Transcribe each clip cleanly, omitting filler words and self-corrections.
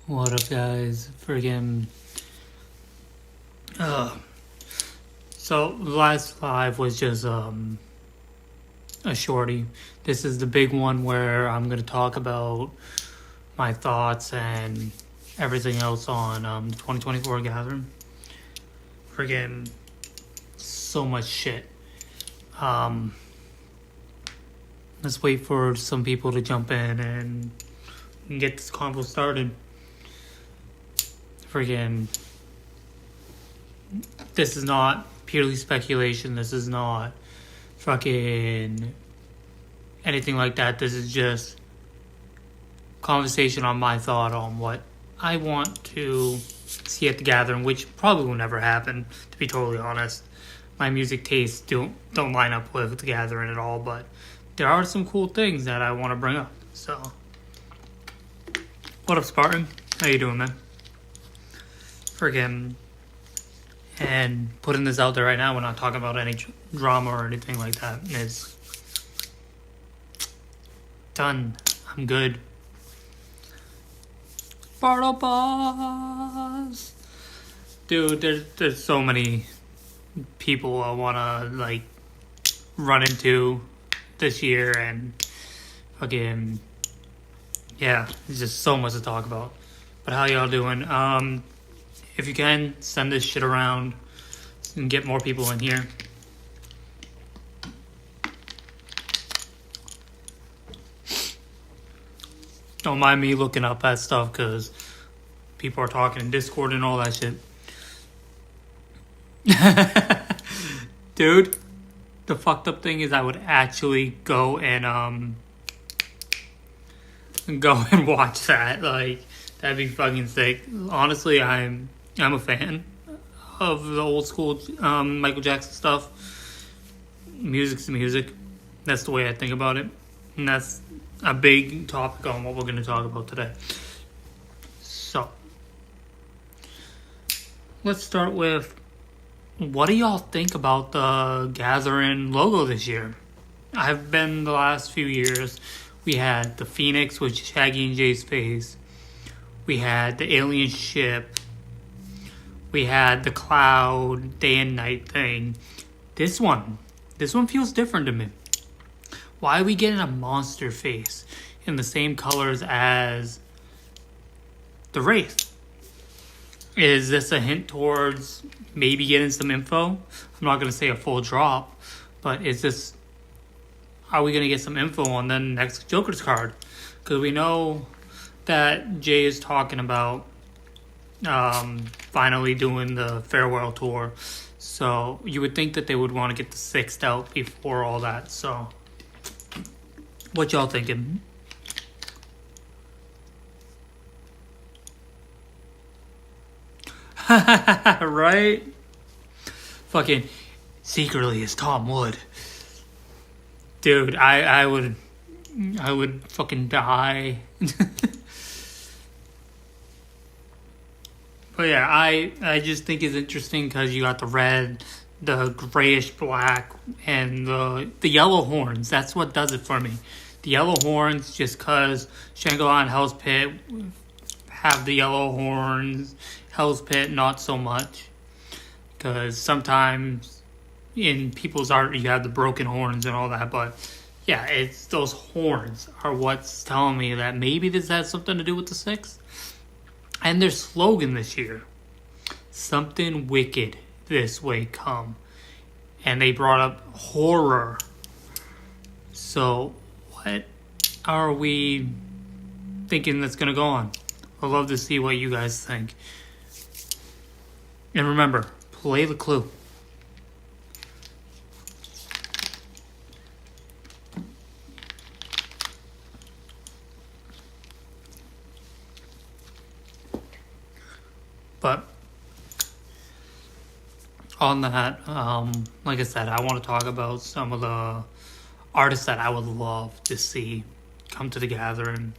What up, guys? Friggin' so last live was just a shorty. This is the big one where I'm gonna talk about my thoughts and everything else on the 2024 gathering. Friggin' so much shit. Let's wait for some people to jump in and get this convo started. Friggin', this is not purely speculation. This is not fucking anything like that. This is just conversation on my thought on what I want to see at the gathering, which probably will never happen, to be totally honest. My music tastes don't line up with the gathering at all, but there are some cool things that I want to bring up. So, what up, Spartan? How you doing, man? Friggin', and putting this out there right now, we're not talking about any drama or anything like that. It's done. I'm good. Bartles. Dude, there's so many people I wanna like run into this year, and fucking yeah, there's just so much to talk about. But how y'all doing? If you can, send this shit around and get more people in here. Don't mind me looking up that stuff because people are talking in Discord and all that shit. Dude, the fucked up thing is I would actually go and watch that. Like, that'd be fucking sick. Honestly, I'm a fan of the old school Michael Jackson stuff. Music's music. That's the way I think about it. And that's a big topic on what we're going to talk about today. So, let's start with, what do y'all think about the Gathering logo this year? I've been the last few years. We had the Phoenix, which is Shaggy and Jay's face. We had the alien ship. We had the cloud day and night thing. This one feels different to me. Why are we getting a monster face in the same colors as the Wraith? Is this a hint towards maybe getting some info? I'm not going to say a full drop, but are we going to get some info on the next Joker's card? Because we know that Jay is talking about finally doing the farewell tour. So you would think that they would want to get the 6th out before all that. So what y'all thinking? Right? Fucking secretly it's Tom Wood. Dude, I would fucking die. But yeah, I just think it's interesting because you got the red, the grayish black, and the yellow horns. That's what does it for me. The yellow horns, just because Shangri-La and Hell's Pit have the yellow horns. Hell's Pit, not so much. Because sometimes in people's art, you have the broken horns and all that. But yeah, it's those horns are what's telling me that maybe this has something to do with the 6th. And their slogan this year, something wicked this way come. And they brought up horror. So what are we thinking that's going to go on? I'd love to see what you guys think. And remember, play the clue. But on that, like I said, I want to talk about some of the artists that I would love to see come to the gathering,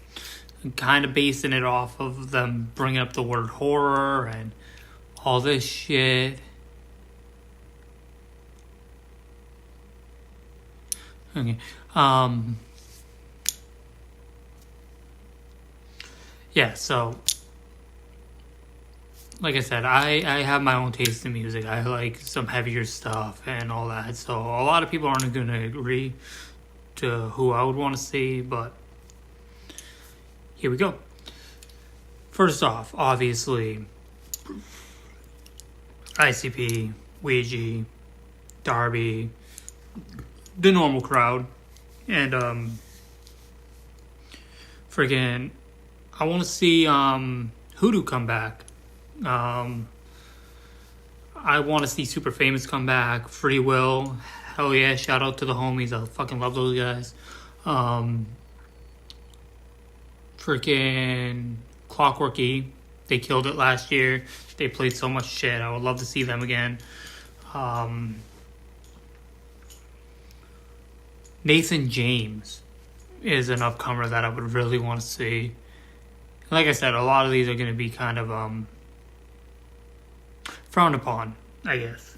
and kind of basing it off of them bringing up the word horror and all this shit. Okay. Yeah, so like I said, I have my own taste in music. I like some heavier stuff and all that. So a lot of people aren't going to agree to who I would want to see, but here we go. First off, obviously, ICP, Ouija, Darby, the normal crowd, and friggin', I want to see Hoodoo come back. I want to see Super Famous come back. Free Will, hell yeah! Shout out to the homies. I fucking love those guys. Freaking Clockwork E, they killed it last year. They played so much shit. I would love to see them again. Nathan James is an upcomer that I would really want to see. Like I said, a lot of these are going to be kind of frowned upon, I guess.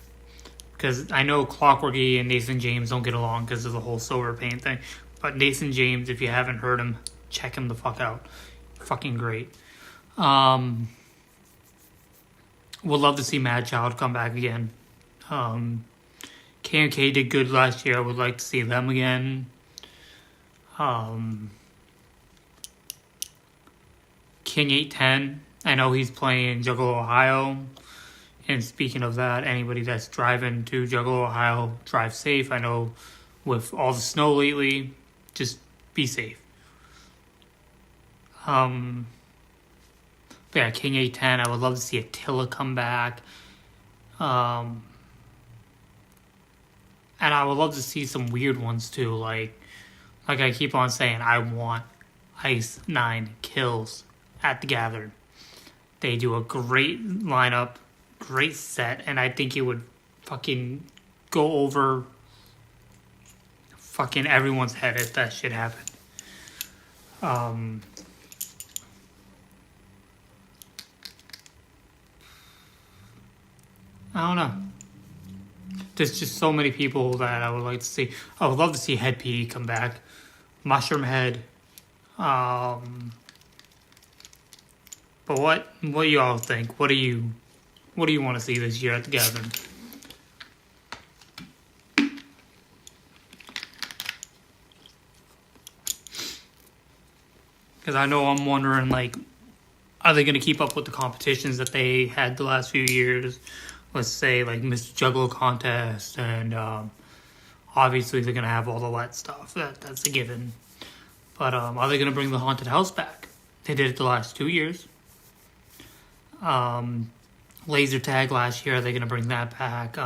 Because I know Clockwork E and Nathan James don't get along because of the whole Silver Paint thing. But Nathan James, if you haven't heard him, check him the fuck out. Fucking great. Would love to see Mad Child come back again. K&K did good last year. I would like to see them again. King 810. I know he's playing Juggalo, Ohio. And speaking of that, anybody that's driving to Juggalo, Ohio, drive safe. I know with all the snow lately, just be safe. But yeah, King 810. I would love to see Attila come back. And I would love to see some weird ones too. Like I keep on saying, I want Ice 9 Kills at the Gathering. They do a great lineup, great set, and I think it would fucking go over fucking everyone's head if that shit happened. I don't know. There's just so many people that I would like to see. I would love to see Head P come back. Mushroom Head. But what do you all think? What do you want to see this year at the Gathering? Because I know I'm wondering, like, are they going to keep up with the competitions that they had the last few years? Let's say, like, Mr. Juggalo contest, and obviously they're going to have all the wet stuff. That's a given. But are they going to bring the haunted house back? They did it the last 2 years. Laser tag last year, are they going to bring that back?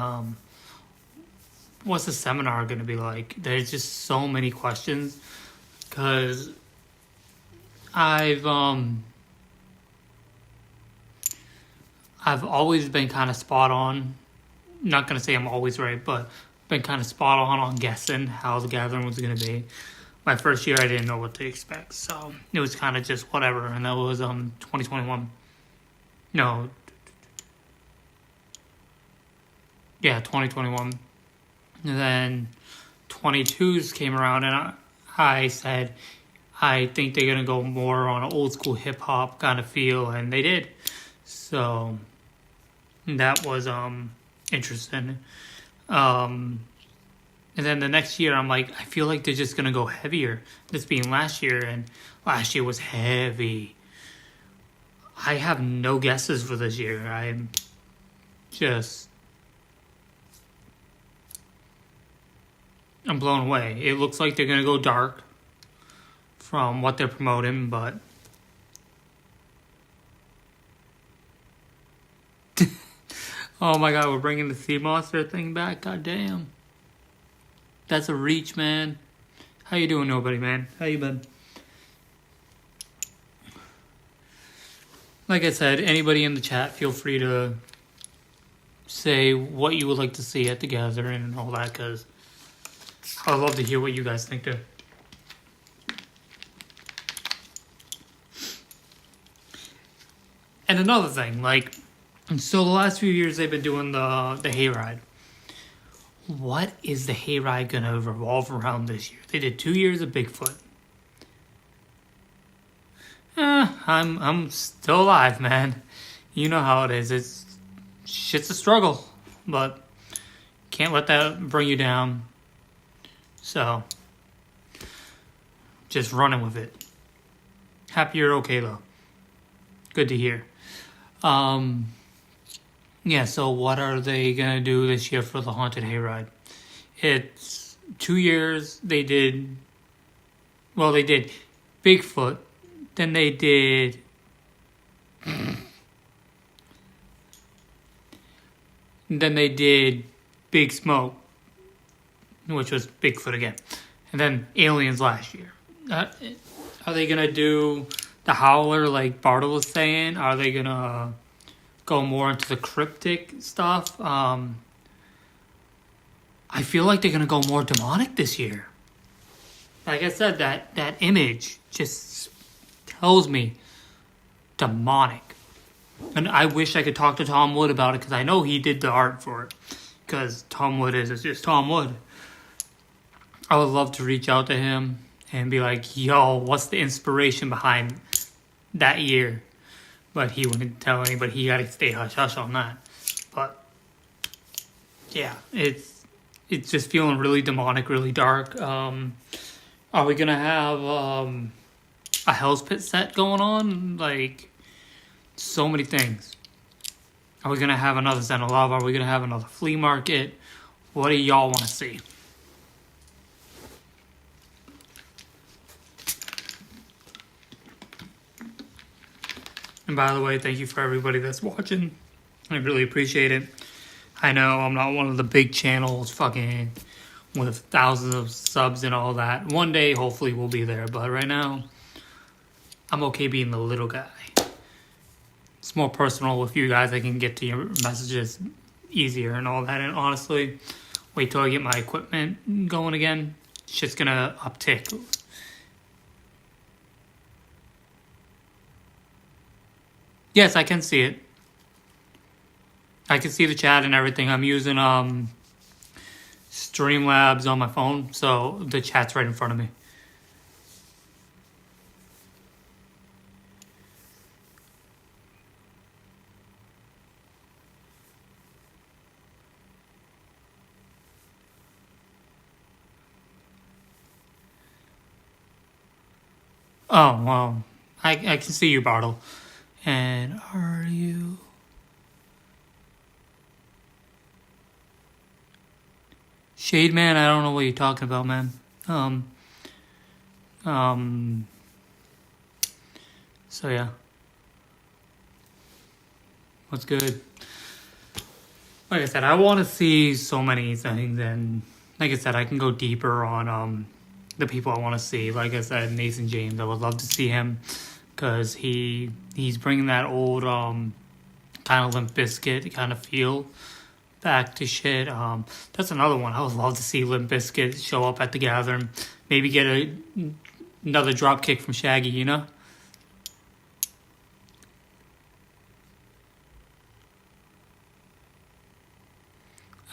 What's the seminar going to be like? There's just so many questions. Because I've always been kind of spot on. Not going to say I'm always right, but been kind of spot on guessing how the Gathering was going to be. My first year, I didn't know what to expect, so it was kind of just whatever, and that was 2021. No. Yeah, 2021. And then 22s came around, and I said, I think they're going to go more on an old school hip hop kind of feel, and they did. So that was interesting. And then the next year, I'm like, I feel like they're just going to go heavier. This being last year, and last year was heavy. I have no guesses for this year. I'm blown away. It looks like they're going to go dark from what they're promoting, but oh my god, we're bringing the Sea Monster thing back. God damn. That's a reach, man. How you doing, nobody, man? How you been? Like I said, anybody in the chat, feel free to say what you would like to see at the Gathering and all that, because I'd love to hear what you guys think too. And another thing, like, so the last few years they've been doing the hayride. What is the hayride going to revolve around this year? They did 2 years of Bigfoot. I'm still alive, man. You know how it is. Shit's a struggle, but can't let that bring you down. So, just running with it. Happy you're okay though. Good to hear. Yeah, so what are they gonna do this year for the Haunted Hayride? It's 2 years they did Bigfoot, then they did Big Smoke, which was Bigfoot again, and then Aliens last year. Are they gonna do the Howler like Bartle was saying? Are they gonna go more into the cryptic stuff? I feel like they're gonna go more demonic this year. Like I said, that image just tells me demonic. And I wish I could talk to Tom Wood about it, because I know he did the art for it. Because Tom Wood is just Tom Wood. I would love to reach out to him and be like, yo, what's the inspiration behind that year? But he wouldn't tell anybody. He got to stay hush-hush on that. But, yeah, it's just feeling really demonic, really dark. Are we going to have a Hell's Pit set going on? Like, so many things. Are we going to have another Zen of Love? Are we going to have another flea market? What do y'all want to see? And by the way, thank you for everybody that's watching. I really appreciate it. I know I'm not one of the big channels fucking with thousands of subs and all that. One day, hopefully, we'll be there. But right now, I'm okay being the little guy. It's more personal with you guys. I can get to your messages easier and all that. And honestly, wait till I get my equipment going again. Shit's gonna uptick. Yes, I can see it. I can see the chat and everything. I'm using Streamlabs on my phone, so the chat's right in front of me. Oh, well, I can see you, Bartle. And are you... Shade Man, I don't know what you're talking about, man. So yeah. What's good? Like I said, I want to see so many things, and like I said, I can go deeper on the people I want to see. Like I said, Nathan James, I would love to see him, because he's bringing that old kind of Limp Bizkit kind of feel back to shit. That's another one. I would love to see Limp Bizkit show up at the gathering. Maybe get another drop kick from Shaggy, you know?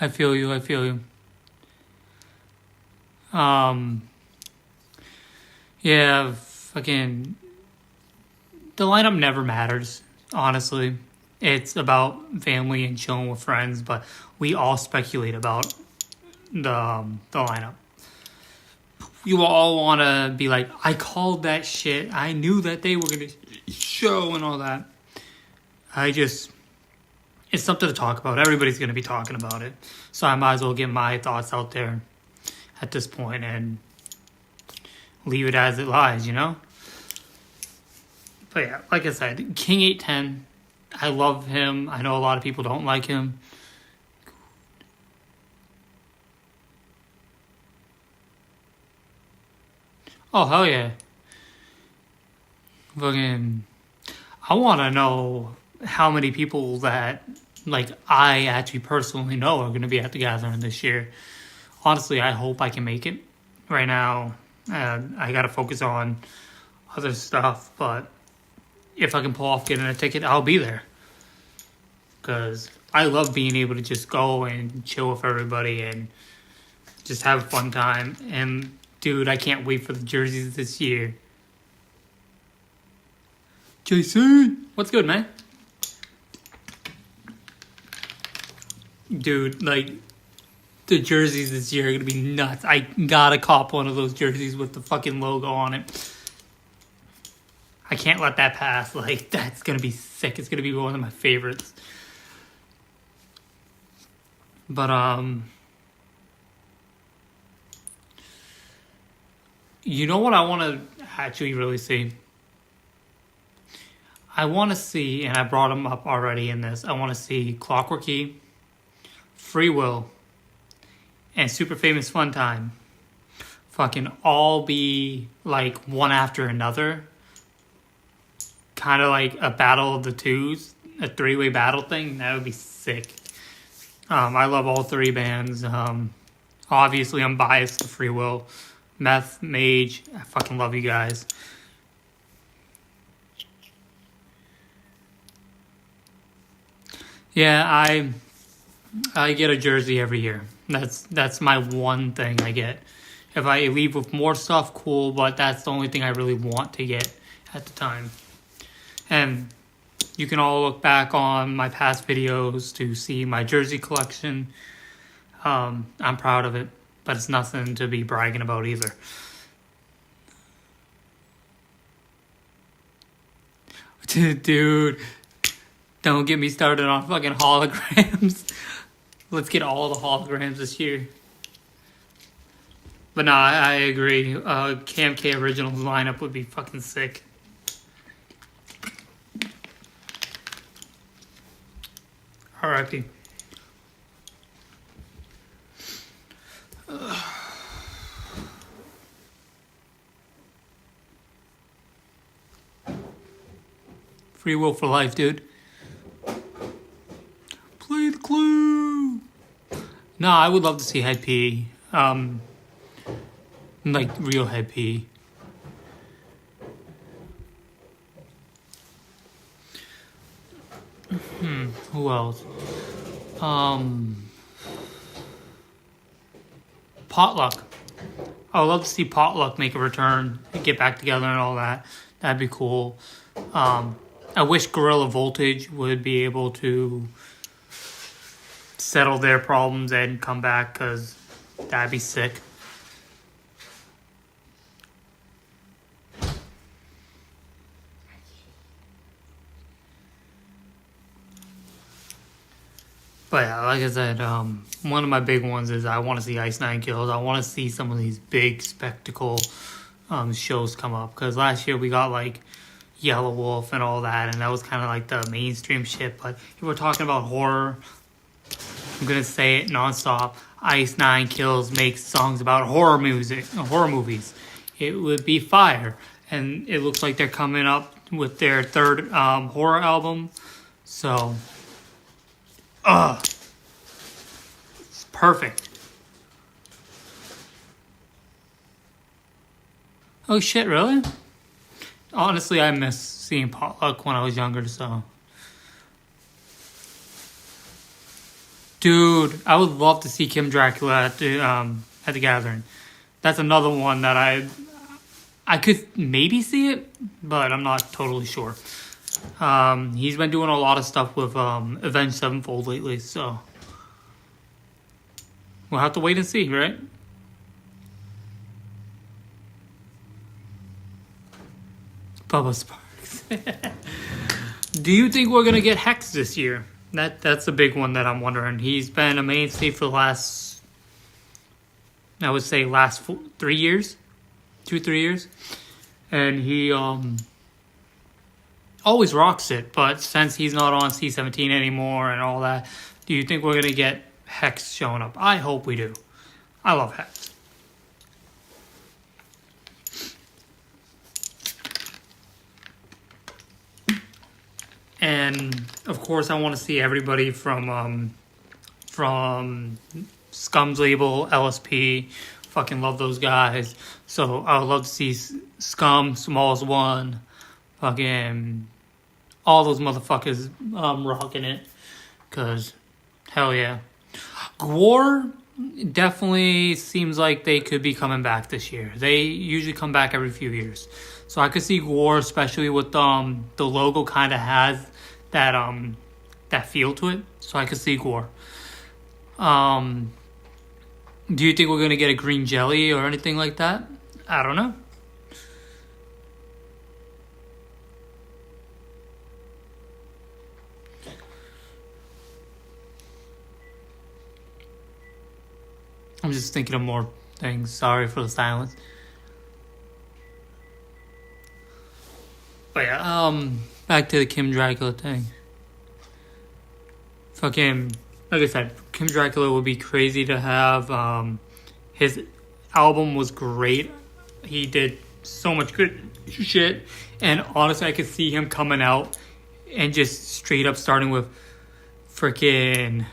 I feel you. Yeah, fucking... The lineup never matters, honestly. It's about family and chilling with friends, but we all speculate about the lineup. You all want to be like, I called that shit. I knew that they were going to show and all that. It's something to talk about. Everybody's going to be talking about it. So I might as well get my thoughts out there at this point and leave it as it lies, you know? But yeah, like I said, King 810, I love him. I know a lot of people don't like him. Oh, hell yeah. Fucking, I want to know how many people that, like, I actually personally know are going to be at the gathering this year. Honestly, I hope I can make it. Right now, I got to focus on other stuff, but if I can pull off getting a ticket, I'll be there. Because I love being able to just go and chill with everybody and just have a fun time. And, dude, I can't wait for the jerseys this year. Jason! What's good, man? Dude, like, the jerseys this year are going to be nuts. I gotta cop one of those jerseys with the fucking logo on it. I can't let that pass. Like, that's going to be sick. It's going to be one of my favorites. But, you know what I want to actually really see? I want to see, and I brought them up already in this, I want to see Clockwork Key, Free Will, and Super Famous Fun Time fucking all be like one after another. Kind of like a battle of the twos, a three-way battle thing. That would be sick. I love all three bands. Obviously, I'm biased to Free Will. Meth, Mage, I fucking love you guys. Yeah, I get a jersey every year. That's my one thing I get. If I leave with more stuff, cool, but that's the only thing I really want to get at the time. And you can all look back on my past videos to see my jersey collection. I'm proud of it, but it's nothing to be bragging about either. Dude, don't get me started on fucking holograms. Let's get all the holograms this year. But no, I agree. Cam K original lineup would be fucking sick. R.I.P. Free Will for life, dude. Play the clue. No, I would love to see Head P. Like real Head P. Who else? Potluck. I would love to see Potluck make a return and get back together and all that. That'd be cool. I wish Gorilla Voltage would be able to settle their problems and come back, because that'd be sick. But yeah, like I said, one of my big ones is I want to see Ice Nine Kills. I want to see some of these big spectacle shows come up. Because last year we got like Yellow Wolf and all that, and that was kind of like the mainstream shit. But if we're talking about horror, I'm going to say it nonstop. Ice Nine Kills makes songs about horror movies. It would be fire. And it looks like they're coming up with their third horror album. So... it's perfect. Oh shit, really? Honestly, I miss seeing Potluck when I was younger, so. Dude, I would love to see Kim Dracula at the Gathering. That's another one that I could maybe see it, but I'm not totally sure. He's been doing a lot of stuff with Avenged Sevenfold lately, so we'll have to wait and see, right? Bubba Sparks. Do you think we're gonna get Hex this year? That's a big one that I'm wondering. He's been a mainstay for the last 3 years, 2-3 years, and he always rocks it, but since he's not on C-17 anymore and all that, do you think we're going to get Hex showing up? I hope we do. I love Hex. And, of course, I want to see everybody from Scum's label, LSP. Fucking love those guys. So, I would love to see Scum, Smalls One, fucking all those motherfuckers rocking it, because hell yeah. Gwar definitely seems like they could be coming back this year. They usually come back every few years, so I could see Gwar, especially with the logo kind of has that feel to it, so I could see Gwar. Um, do you think we're gonna get a green jelly or anything like that? I don't know. I'm just thinking of more things. Sorry for the silence. But yeah, back to the Kim Dracula thing. Fucking, like I said, Kim Dracula would be crazy to have. His album was great. He did so much good shit. And honestly, I could see him coming out and just straight up starting with freaking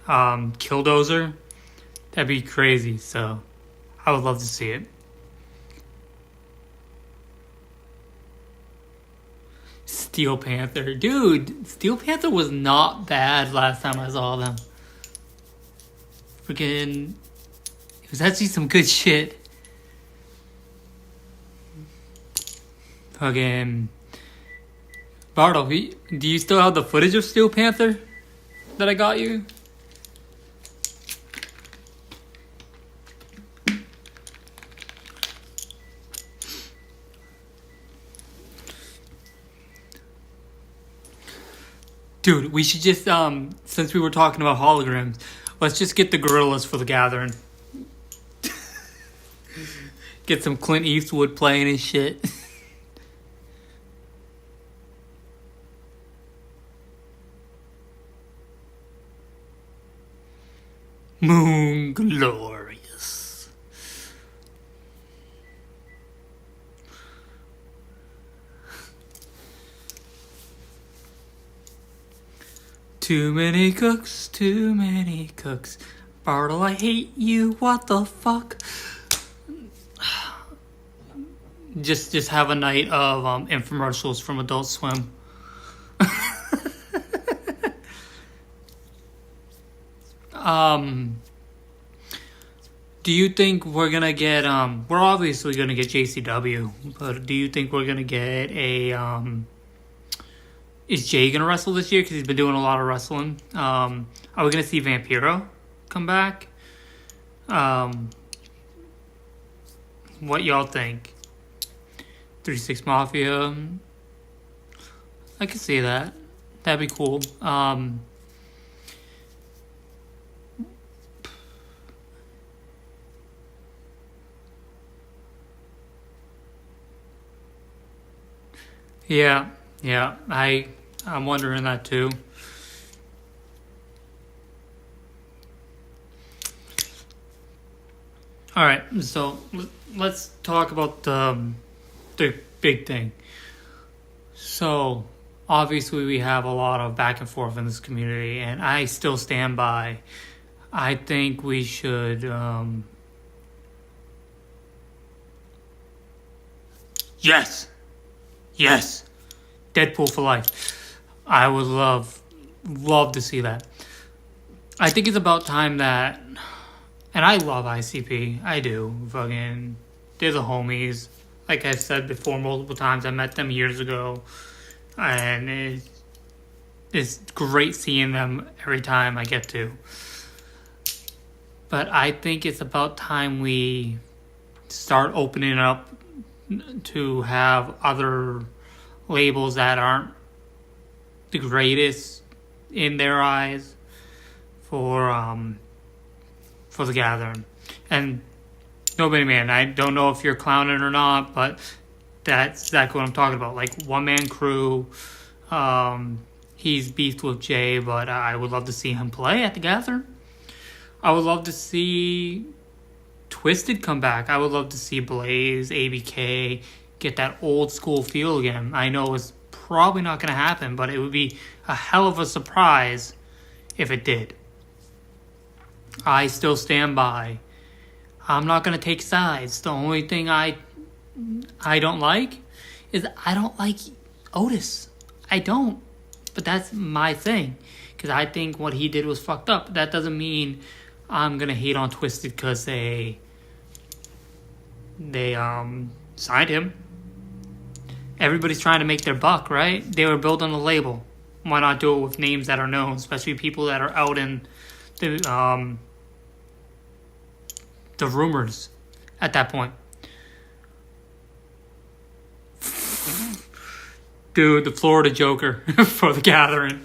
Killdozer. That'd be crazy. So I would love to see it. Steel Panther. Dude, Steel Panther was not bad last time I saw them. Freaking, it was actually some good shit. Fucking, Bartle, do you still have the footage of Steel Panther that I got you? Dude, we should just, since we were talking about holograms, let's just get the gorillas for the gathering. Get some Clint Eastwood playing his shit. Moon glorious. Too many cooks, too many cooks. Bartle, I hate you, what the fuck? Just have a night of infomercials from Adult Swim. Do you think we're gonna get we're obviously gonna get JCW, but do you think we're gonna get a is Jay gonna wrestle this year? Because he's been doing a lot of wrestling. Are we gonna see Vampiro come back? What y'all think? 3-6 Mafia. I could see that. That'd be cool. Yeah, I'm wondering that too. All right, so let's talk about the big thing. So obviously we have a lot of back and forth in this community, and I still stand by. I think we should. Yes. Deadpool for life. I would love to see that. I think it's about time that, and I love ICP. I do. Fucking, they're the homies. Like I've said before multiple times, I met them years ago. And it's great seeing them every time I get to. But I think it's about time we start opening up to have other labels that aren't the greatest in their eyes for the gathering. And nobody, man, I don't know if you're clowning or not, but that's exactly what I'm talking about. Like One Man Crew, he's beefed with Jay, but I would love to see him play at the gathering. I would love to see Twisted come back. I would love to see Blaze, ABK get that old school feel again. I know it's probably not going to happen, but it would be a hell of a surprise if it did. I still stand by. I'm not going to take sides. The only thing I don't like is I don't like Otis. I don't. But that's my thing. Because I think what he did was fucked up. That doesn't mean I'm going to hate on Twisted because they signed him. Everybody's trying to make their buck, right? They were building a label. Why not do it with names that are known, especially people that are out in the rumors at that point. Dude, the Florida Joker for The Gathering.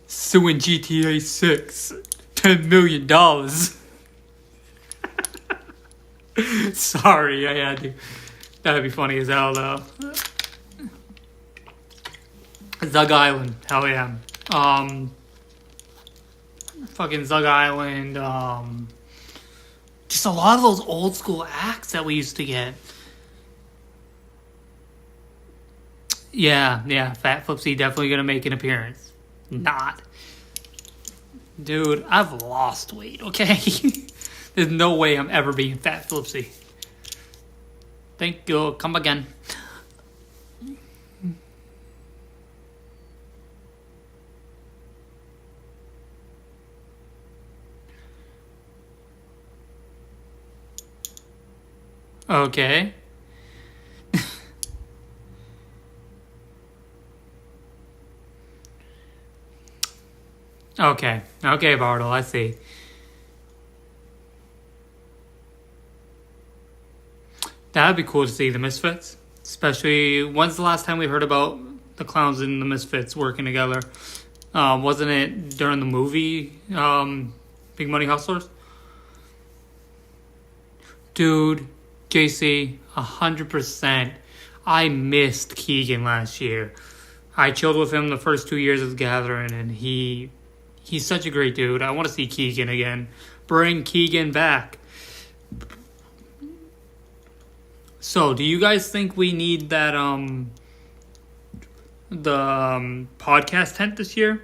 Suing GTA 6. $10 million. Sorry, I had to. That'd be funny as hell, though. Zug Island. Hell yeah. Fucking Zug Island. Just a lot of those old school acts that we used to get. Yeah. Fat Flipsy definitely gonna make an appearance. Not. Dude, I've lost weight, okay? There's no way I'm ever being Fat Flipsy. Thank you. Come again. Okay. Okay, Bartle, I see. That'd be cool to see the Misfits. Especially, when's the last time we heard about the Clowns and the Misfits working together? Wasn't it during the movie, Big Money Hustlers? Dude, JC, 100%. I missed Keegan last year. I chilled with him the first 2 years of the Gathering, and he's such a great dude. I want to see Keegan again. Bring Keegan back. So, do you guys think we need that podcast tent this year?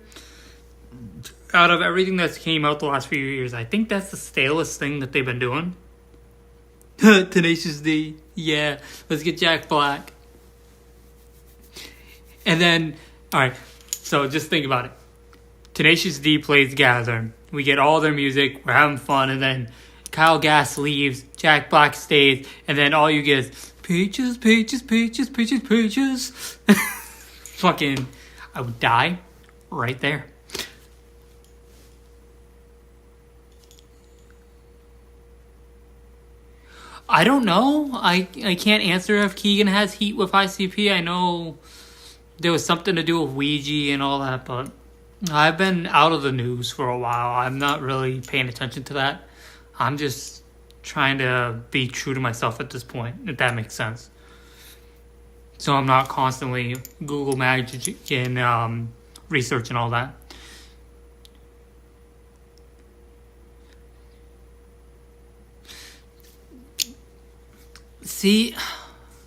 Out of everything that's came out the last few years, I think that's the stalest thing that they've been doing. Tenacious D. Yeah, let's get Jack Black. And then, alright, so just think about it. Tenacious D plays Gathering. We get all their music, we're having fun, and then Kyle Gass leaves, Jack Black stays, and then all you get is peaches, peaches, peaches, peaches, peaches. Fucking, I would die right there. I don't know. I can't answer if Keegan has heat with ICP. I know there was something to do with Ouija and all that, but I've been out of the news for a while. I'm not really paying attention to that. I'm just trying to be true to myself at this point, if that makes sense. So I'm not constantly Google Magic and research and all that. See,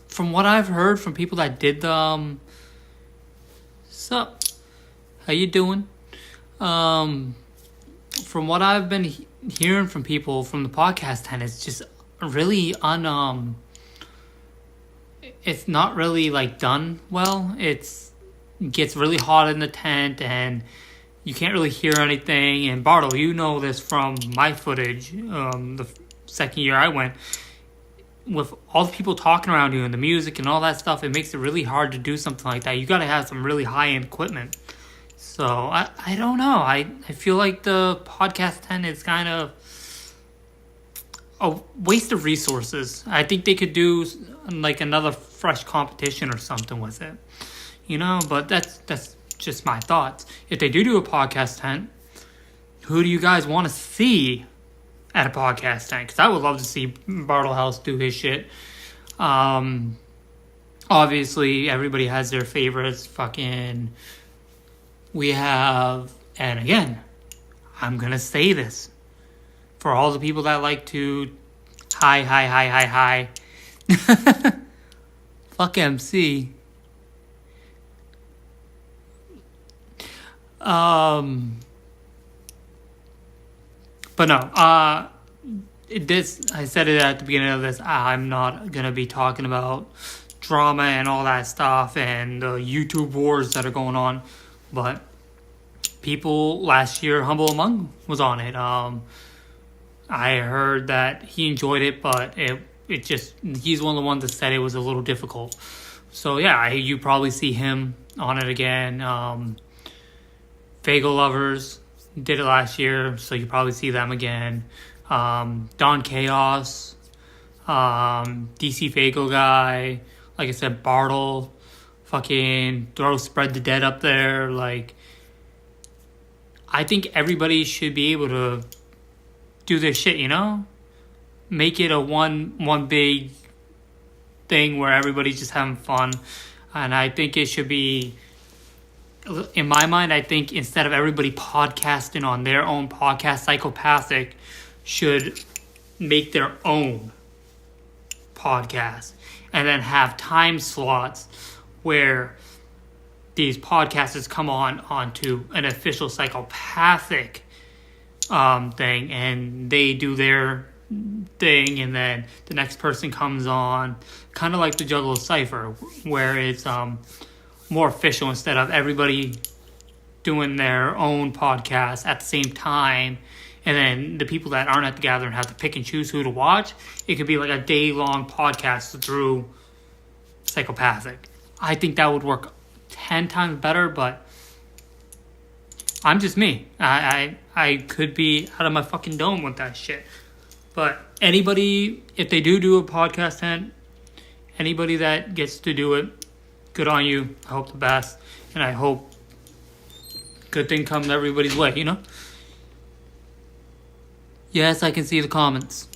from what I've heard from people that did the sup, how you doing? From what I've been hearing from people from the podcast tent, it's just really it's not really like done well. It gets really hot in the tent and you can't really hear anything. And Bartle, you know this from my footage, the second year I went. With all the people talking around you and the music and all that stuff, it makes it really hard to do something like that. You got to have some really high-end equipment. So, I don't know. I feel like the podcast tent is kind of a waste of resources. I think they could do like another fresh competition or something with it. You know, but that's just my thoughts. If they do a podcast tent, who do you guys want to see at a podcast tent? Because I would love to see Bartle House do his shit. Obviously, everybody has their favorites. Fucking, we have, and again, I'm gonna say this for all the people that like to hi. Fuck MC. But no, I said it at the beginning of this, I'm not going to be talking about drama and all that stuff and the YouTube wars that are going on. But people last year, Humble Among was on it. I heard that he enjoyed it, but it just, he's one of the ones that said it was a little difficult. So yeah, you probably see him on it again. Fagel Lovers, did it last year, so you probably see them again. Don Chaos, DC Fago guy, like I said, Bartle, fucking throw Spread the Dead up there. Like, I think everybody should be able to do their shit, you know? Make it a one big thing where everybody's just having fun. And I think it should be, in my mind, I think instead of everybody podcasting on their own podcast, Psychopathic should make their own podcast and then have time slots where these podcasters come onto an official Psychopathic thing, and they do their thing, and then the next person comes on, kind of like the Juggalo Cypher, where it's more official instead of everybody doing their own podcast at the same time, and then the people that aren't at the gathering have to pick and choose who to watch. It could be like a day-long podcast through Psychopathic. I think that would work 10 times better, but I'm just me. I could be out of my fucking dome with that shit. But anybody, if they do a podcast tent, anybody that gets to do it, good on you. I hope the best. And I hope good thing comes everybody's way, you know? Yes, I can see the comments.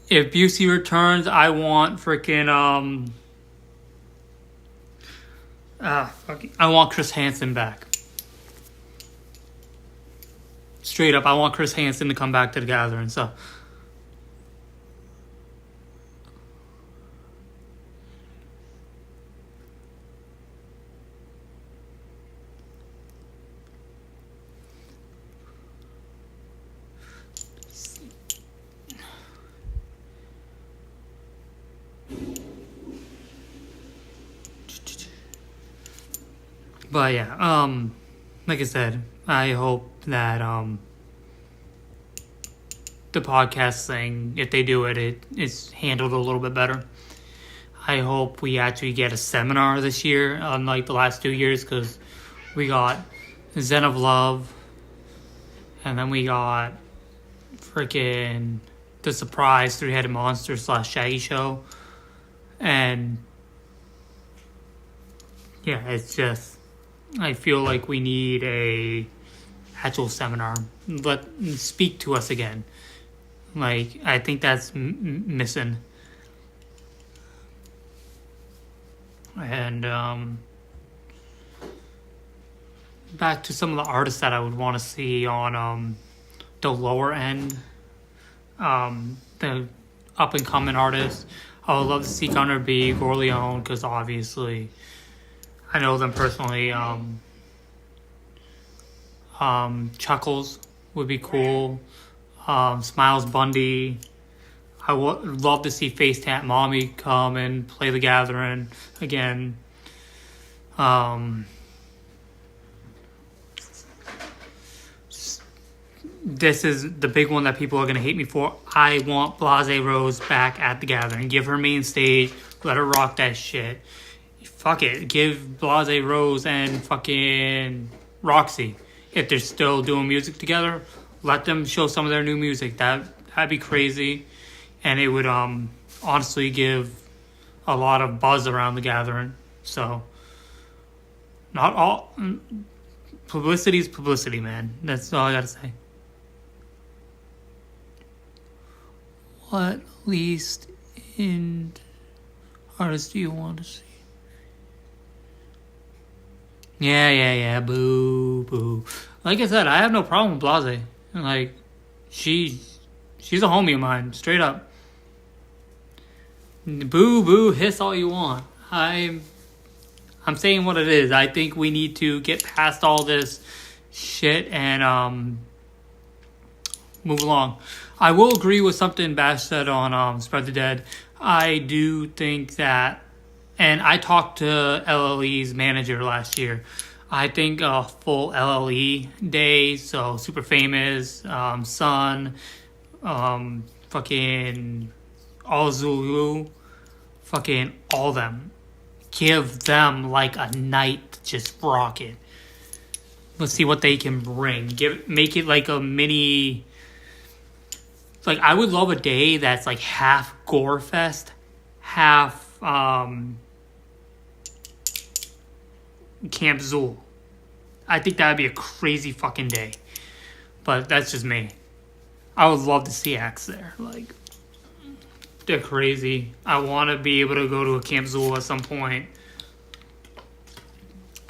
If Busey returns, I want freaking I want Chris Hansen back. Straight up, I want Chris Hansen to come back to the gathering. So, but yeah, like I said, I hope that the podcast thing, if they do it, it's handled a little bit better. I hope we actually get a seminar this year, unlike the last 2 years, because we got Zen of Love, and then we got freaking the surprise Three-Headed Monster / Shaggy Show, and yeah, it's just, I feel like we need a actual seminar. Speak to us again. Like, I think that's missing. And back to some of the artists that I would want to see on the lower end, the up and coming artists. I would love to see Gunner B, Gorleone, because obviously I know them personally. Chuckles would be cool. Smiles Bundy. I would love to see Face Tat Mommy come and play the gathering again. This is the big one that people are going to hate me for. I want blahzay Rose back at the gathering. Give her main stage. Let her rock that shit. Fuck it. Give blahzay Rose and fucking Roxy, if they're still doing music together, let them show some of their new music. That'd be crazy. And it would honestly give a lot of buzz around the gathering. So, not all... Publicity's publicity, man. That's all I gotta say. What least in artist do you want to see? Yeah. Boo. Like I said, I have no problem with blahzay. Like, she's a homie of mine, straight up. Boo, hiss all you want. I'm saying what it is. I think we need to get past all this shit and move along. I will agree with something Bash said on Spread the Dead. I do think that, and I talked to LLE's manager last year. I think a full LLE day, so Super Famous, Sun, fucking All Zulu, fucking all them. Give them like a night to just rock it. Let's see what they can bring. Make it like a mini. Like, I would love a day that's like half Gore Fest, half Camp Zool. I think that would be a crazy fucking day. But that's just me. I would love to see acts there. Like, they're crazy. I want to be able to go to a Camp Zool at some point.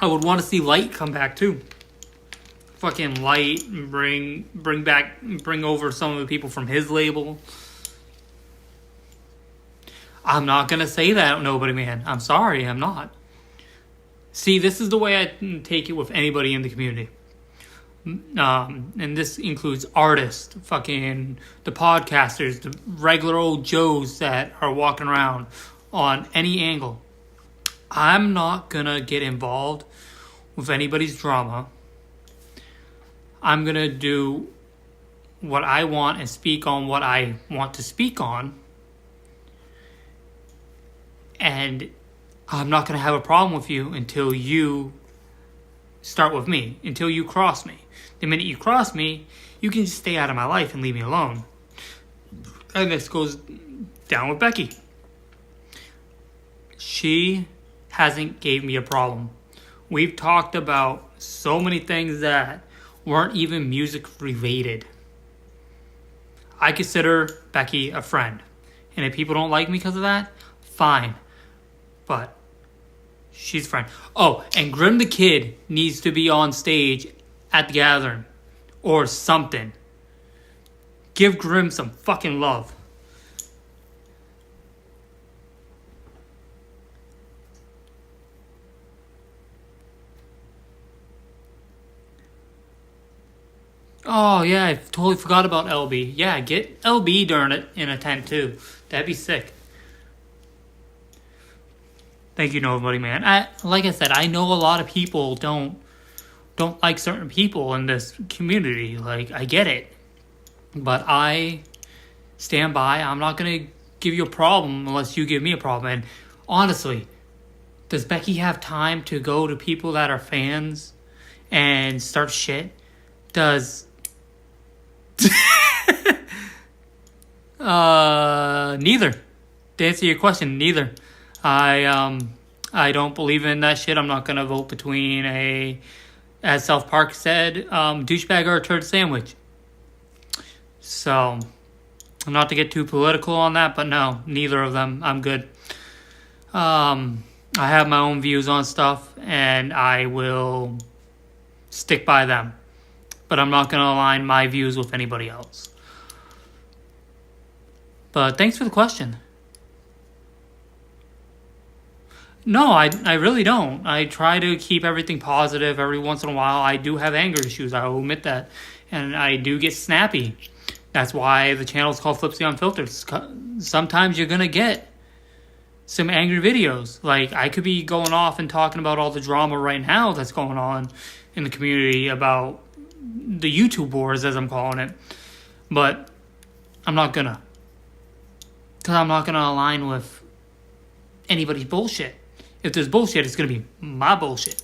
I would want to see Light come back too. Fucking Light, bring over some of the people from his label. I'm not gonna say that, Nobody Man. I'm sorry, I'm not. See, this is the way I take it with anybody in the community. And this includes artists, fucking the podcasters, the regular old Joes that are walking around on any angle. I'm not gonna get involved with anybody's drama. I'm gonna do what I want and speak on what I want to speak on. And I'm not gonna have a problem with you until you start with me, until you cross me. The minute you cross me, you can just stay out of my life and leave me alone. And this goes down with Becky. She hasn't gave me a problem. We've talked about so many things that weren't even music related. I consider Becky a friend. And if people don't like me because of that, fine. But she's a friend. Oh, and Grim the Kid needs to be on stage at the gathering. Or something. Give Grim some fucking love. Oh, yeah, I totally forgot about LB. Yeah, get LB during it in a tent, too. That'd be sick. Thank you, Nobody Man. Like I said, I know a lot of people don't like certain people in this community. Like, I get it. But I stand by. I'm not going to give you a problem unless you give me a problem. And honestly, does Becky have time to go to people that are fans and start shit? Does... neither. To answer your question, neither. I don't believe in that shit. I'm not gonna vote between as South Park said, douchebag or a turd sandwich. So, not to get too political on that, but no, neither of them. I'm good. I have my own views on stuff, and I will stick by them. But I'm not going to align my views with anybody else. But thanks for the question. No, I really don't. I try to keep everything positive. Every once in a while, I do have anger issues. I will admit that. And I do get snappy. That's why the channel is called Flipsy Unfiltered. Sometimes you're going to get some angry videos. Like, I could be going off and talking about all the drama right now that's going on in the community about the YouTube wars, as I'm calling it. But I'm not gonna. Because I'm not gonna align with anybody's bullshit. If there's bullshit, it's gonna be my bullshit.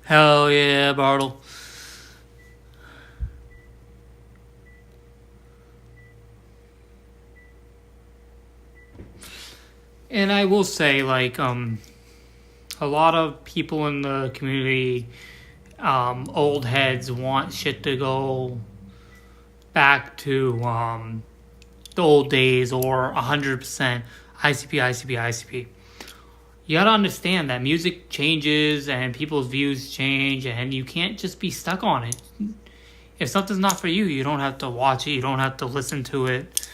Hell yeah, Bartle. And I will say, like, a lot of people in the community, old heads, want shit to go back to the old days or 100% ICP. You gotta understand that music changes and people's views change, and you can't just be stuck on it. If something's not for you, you don't have to watch it, you don't have to listen to it.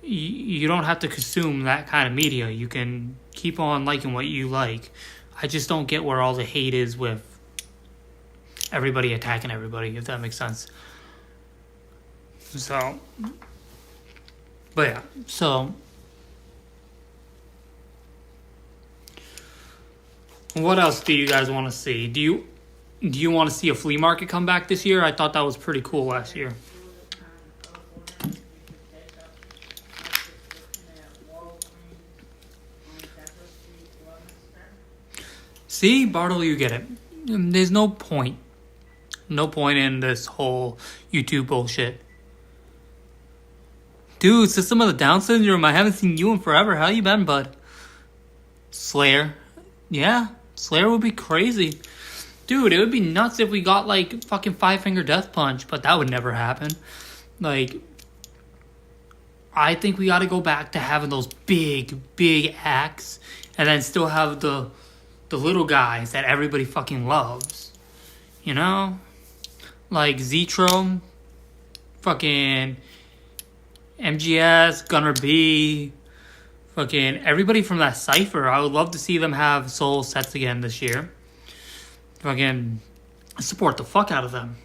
You don't have to consume that kind of media. You can keep on liking what you like. I just don't get where all the hate is with everybody attacking everybody, if that makes sense. So, but yeah, so what else do you guys want to see? Do you want to see a flea market come back this year? I thought that was pretty cool last year. See, Bartle, you get it. There's no point. No point in this whole YouTube bullshit. Dude, System of the Down Syndrome, I haven't seen you in forever. How you been, bud? Slayer. Yeah, Slayer would be crazy. Dude, it would be nuts if we got, like, fucking Five Finger Death Punch, but that would never happen. Like, I think we gotta go back to having those big acts, and then still have the little guys that everybody fucking loves. You know? Like Zetro, fucking MGS, Gunner B, fucking everybody from that Cypher. I would love to see them have solo sets again this year. Fucking support the fuck out of them.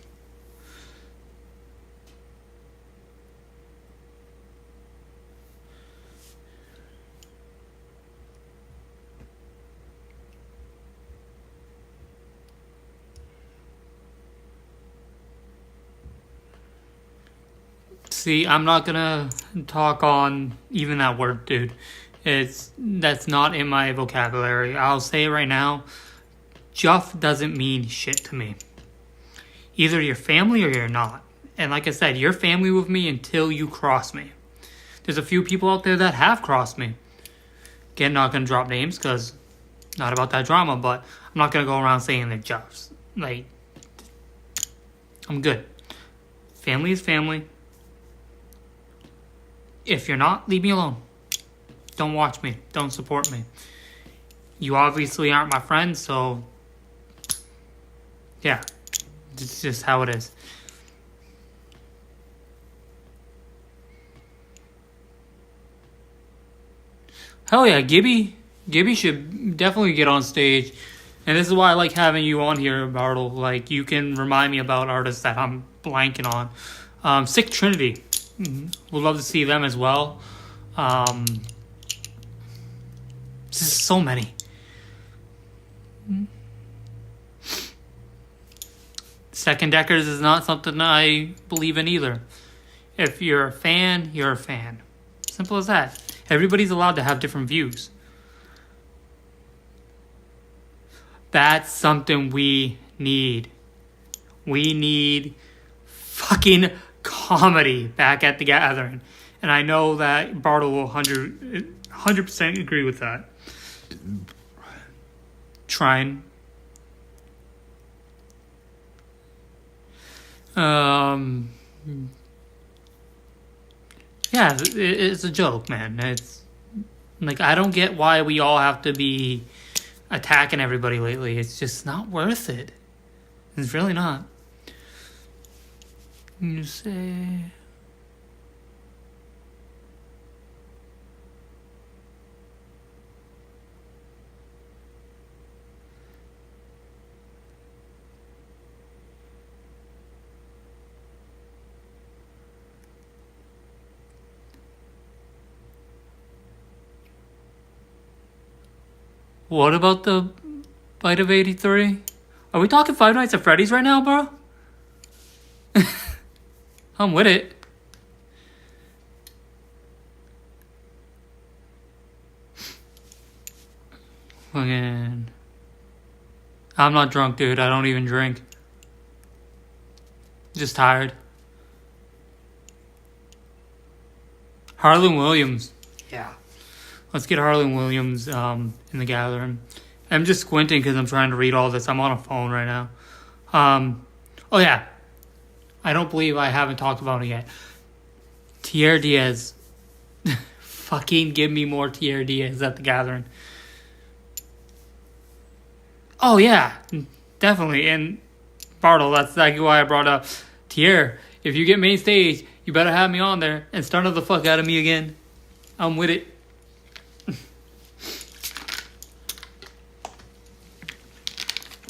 See, I'm not gonna talk on even that word, dude. That's not in my vocabulary. I'll say it right now. Juff doesn't mean shit to me. Either you're family or you're not. And like I said, you're family with me until you cross me. There's a few people out there that have crossed me. Again, not gonna drop names because not about that drama, but I'm not gonna go around saying they're Juffs. Like, I'm good. Family is family. If you're not, leave me alone. Don't watch me. Don't support me. You obviously aren't my friend, so yeah, it's just how it is. Hell yeah, Gibby should definitely get on stage. And this is why I like having you on here, Bartle. Like, you can remind me about artists that I'm blanking on. Sick Trinity. Would love to see them as well. Just so many. Second Deckers is not something I believe in either. If you're a fan, you're a fan. Simple as that. Everybody's allowed to have different views. That's something we need. We need fucking comedy back at the gathering. And I know that Bartle will 100% agree with that. Trying. Yeah, it's a joke, man. It's like, I don't get why we all have to be attacking everybody lately. It's just not worth it. It's really not. You say... What about the Bite of 83? Are we talking Five Nights at Freddy's right now, bro? I'm with it. Fucking... I'm not drunk, dude. I don't even drink. Just tired. Harlan Williams. Yeah. Let's get Harlan Williams in the gathering. I'm just squinting because I'm trying to read all this. I'm on a phone right now. Oh, yeah. I don't believe I haven't talked about it yet. Tierra Diaz. Fucking give me more Tierra Diaz at the gathering. Oh, yeah. Definitely. And Bartle, that's exactly why I brought up Tierra. If you get main stage, you better have me on there and stun the fuck out of me again. I'm with it.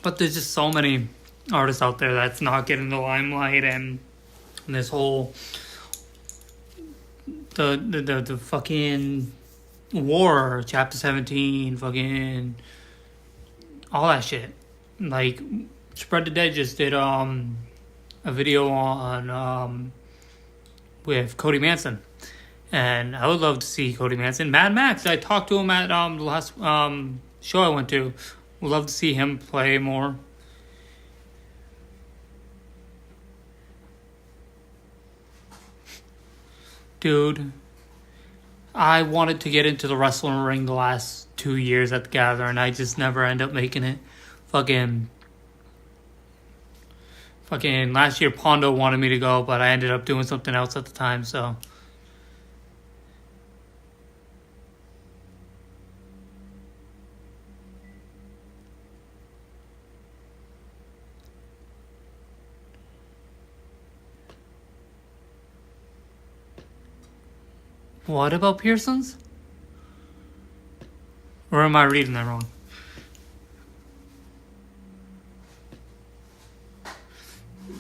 But there's just so many artist out there that's not getting the limelight, and this whole the fucking war, Chapter 17, fucking all that shit. Like, Spread the Dead just did a video on with Cody Manson, and I would love to see Cody Manson. Mad Max, I talked to him at the last show I went to. Would love to see him play more. Dude, I wanted to get into the wrestling ring the last 2 years at the Gather, and I just never end up making it. Fucking last year Pondo wanted me to go, but I ended up doing something else at the time, so. What about Pearsons? Or am I reading that wrong?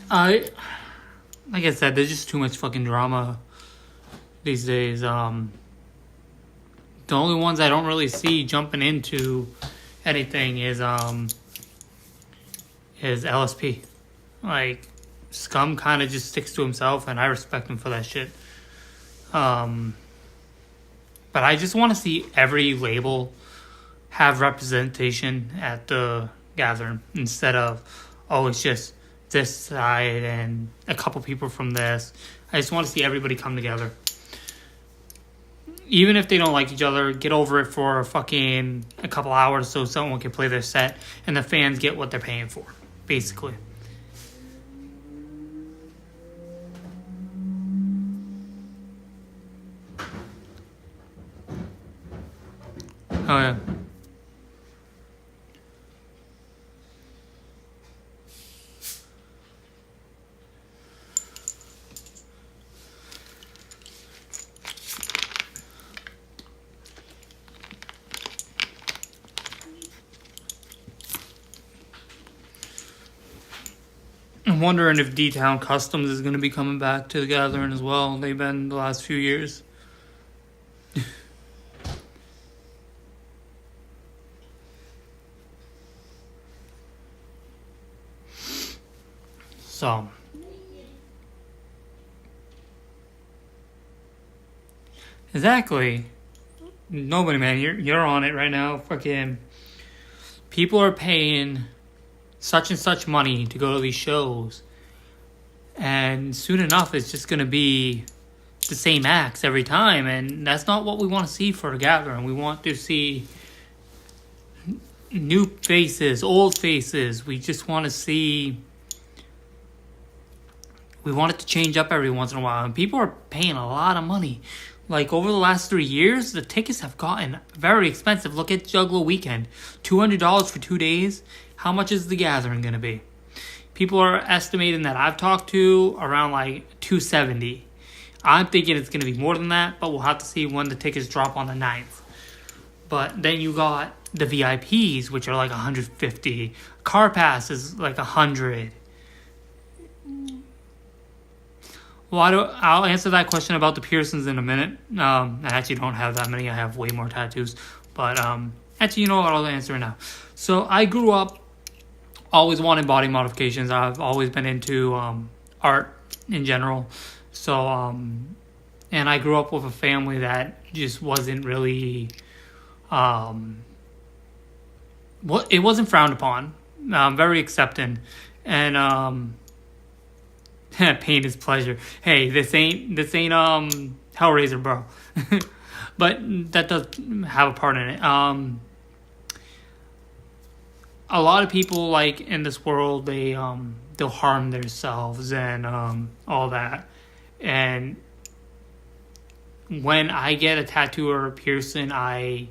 Like I said, there's just too much fucking drama these days. The only ones I don't really see jumping into anything is LSP. Like, Scum kind of just sticks to himself, and I respect him for that shit. But I just want to see every label have representation at the Gathering instead of, it's just this side and a couple people from this. I just want to see everybody come together. Even if they don't like each other, get over it for fucking a couple hours so someone can play their set and the fans get what they're paying for, basically. Oh, yeah. I'm wondering if D-Town Customs is going to be coming back to the Gathering as well. They've been the last few years. So, exactly. Nobody, man. You're on it right now. Fucking people are paying such and such money to go to these shows, and soon enough it's just going to be the same acts every time, and that's not what we want to see for a Gathering. We want to see new faces, old faces. We just want to see, we want it to change up every once in a while, and people are paying a lot of money. Like, over the last 3 years, the tickets have gotten very expensive. Look at Juggalo Weekend. $200 for 2 days. How much is the Gathering going to be? People are estimating that I've talked to around like $270. I'm thinking it's going to be more than that, but we'll have to see when the tickets drop on the 9th. But then you got the VIPs, which are like $150. Car Pass is like $100. Well, I'll answer that question about the piercings in a minute. I actually don't have that many. I have way more tattoos. But actually, you know what? I'll answer it now. So I grew up always wanting body modifications. I've always been into art in general. So, and I grew up with a family that just wasn't really, it wasn't frowned upon. Very accepting. And pain is pleasure. Hey, this ain't Hellraiser, bro. But that does have a part in it. A lot of people, like, in this world, they'll harm themselves and all that. And when I get a tattoo or a piercing, I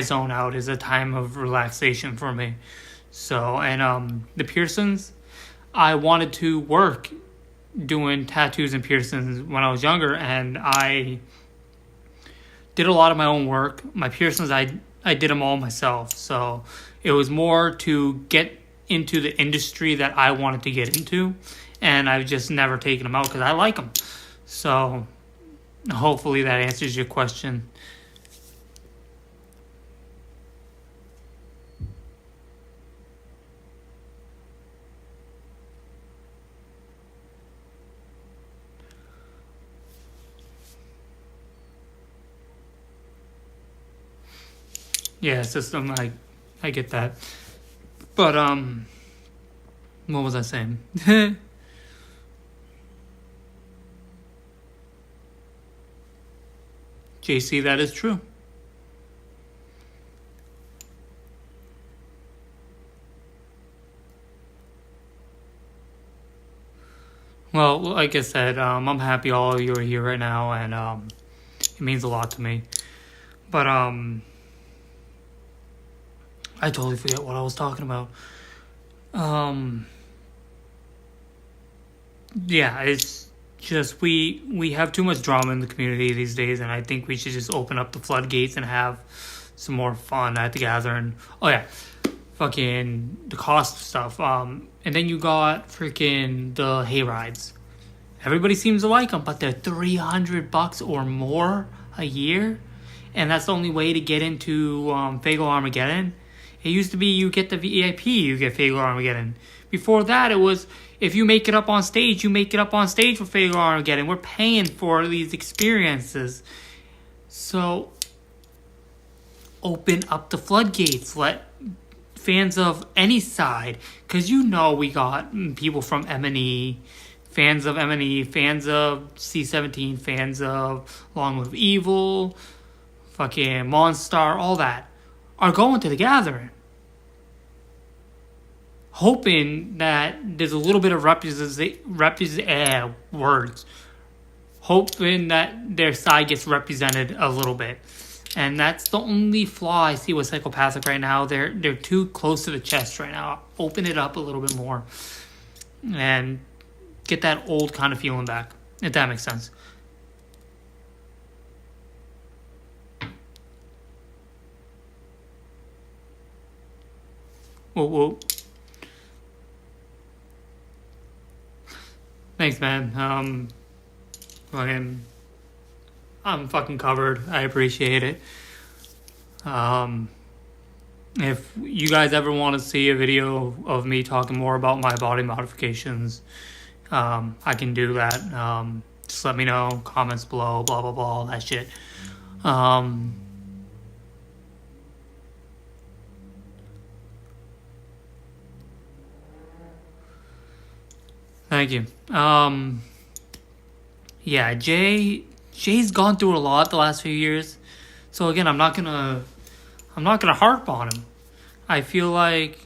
zone out. It's a time of relaxation for me. So, and the piercings, I wanted to work doing tattoos and piercings when I was younger, and I did a lot of my own work. My piercings, I did them all myself. So it was more to get into the industry that I wanted to get into, and I've just never taken them out because I like them. So hopefully that answers your question. Yeah, system, I get that. But, what was I saying? JC, that is true. Well, like I said, I'm happy all of you are here right now, and it means a lot to me. But, I totally forget what I was talking about. Yeah, it's just we have too much drama in the community these days, and I think we should just open up the floodgates and have some more fun at the gathering. Oh yeah, fucking the cost stuff. And then you got freaking the hay rides. Everybody seems to like them, but they're $300 or more a year, and that's the only way to get into Fagel Armageddon. It used to be you get the VIP, you get Fagel Armageddon. Before that, it was if you make it up on stage, you make it up on stage for Fagel Armageddon. We're paying for these experiences. So, open up the floodgates. Let fans of any side, because you know we got people from M&E, fans of M&E, fans of C-17, fans of Long Live Evil, fucking Monstar, all that, are going to the gathering, hoping that there's a little bit of hoping that their side gets represented a little bit. And that's the only flaw I see with Psychopathic right now. They're too close to the chest right now. Open it up a little bit more and get that old kind of feeling back, if that makes sense. Whoa. Thanks, man. I'm fucking covered. I appreciate it. If you guys ever want to see a video of me talking more about my body modifications, I can do that. Just let me know. Comments below, blah, blah, blah, all that shit. Thank you. Yeah, Jay's gone through a lot the last few years. So again, I'm not gonna harp on him. I feel like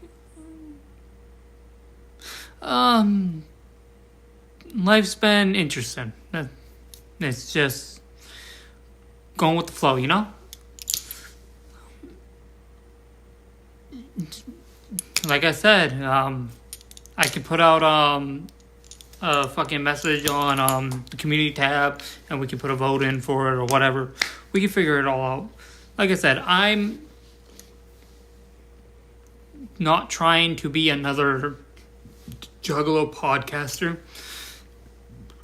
life's been interesting. It's just going with the flow, you know? Like I said, I can put out a fucking message on the community tab, and we can put a vote in for it or whatever. We can figure it all out. Like I said, I'm not trying to be another Juggalo podcaster.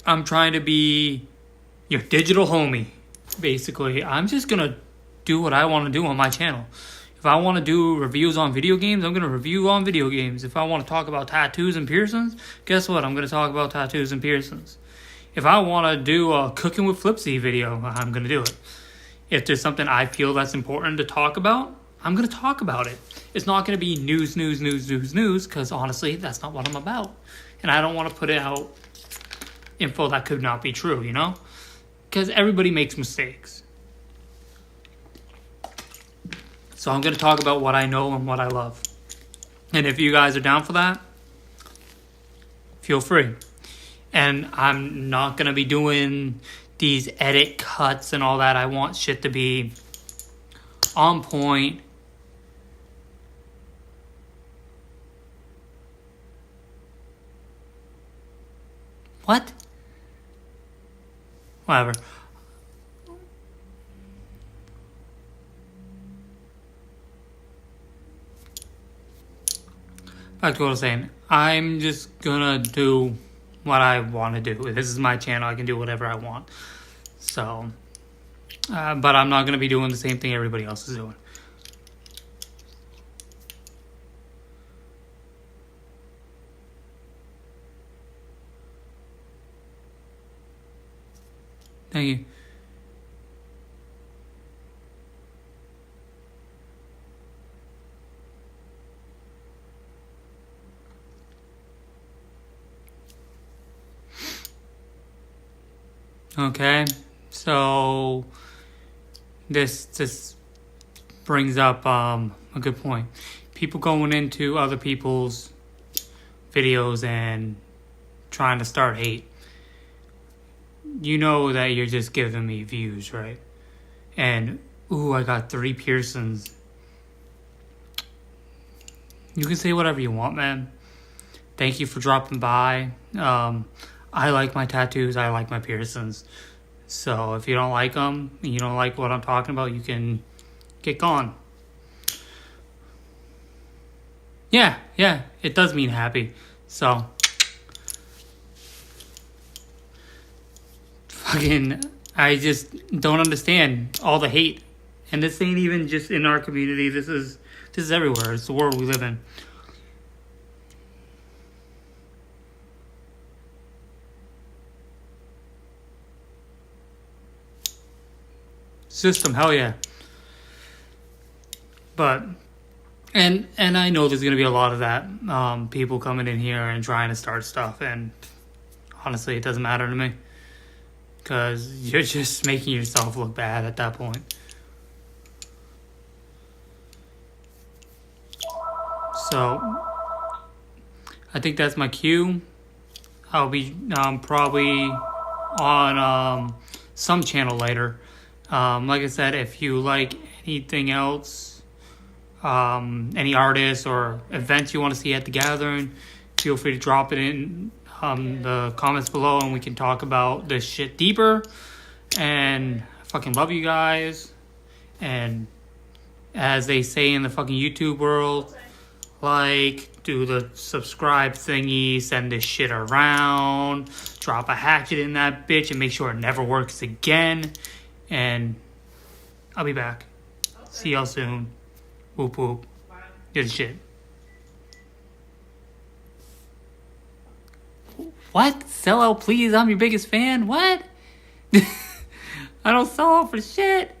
I'm trying to be your digital homie, basically. I'm just going to do what I want to do on my channel. If I want to do reviews on video games, I'm going to review on video games. If I want to talk about tattoos and piercings, guess what? I'm going to talk about tattoos and piercings. If I want to do a cooking with Flipsy video, I'm going to do it. If there's something I feel that's important to talk about, I'm going to talk about it. It's not going to be news, because honestly, that's not what I'm about. And I don't want to put out info that could not be true, you know? Because everybody makes mistakes. So I'm going to talk about what I know and what I love. And if you guys are down for that, feel free. And I'm not going to be doing these edit cuts and all that. I want shit to be on point. What? Whatever. Back to what I was saying. I'm just gonna do what I want to do. This is my channel. I can do whatever I want. So, but I'm not gonna be doing the same thing everybody else is doing. Thank you. Okay, so this brings up a good point. People going into other people's videos and trying to start hate. You know that you're just giving me views, right? And ooh, I got 3 piercings. You can say whatever you want, man. Thank you for dropping by. I like my tattoos. I like my piercings. So if you don't like them, you don't like what I'm talking about, you can get gone. Yeah, it does mean happy. So, fucking, I just don't understand all the hate. And this ain't even just in our community. This is everywhere. It's the world we live in. System, hell yeah. But and I know there's gonna be a lot of that. People coming in here and trying to start stuff, and honestly, it doesn't matter to me because you're just making yourself look bad at that point. So I think that's my cue. I'll be probably on some channel later. Like I said, if you like anything else, any artists or events you want to see at the gathering, feel free to drop it in the comments below and we can talk about this shit deeper. And I fucking love you guys. And as they say in the fucking YouTube world, do the subscribe thingy, send this shit around, drop a hatchet in that bitch and make sure it never works again. And I'll be back. See y'all soon. Whoop whoop. Good shit. What? Sell out, please? I'm your biggest fan? What? I don't sell out for shit.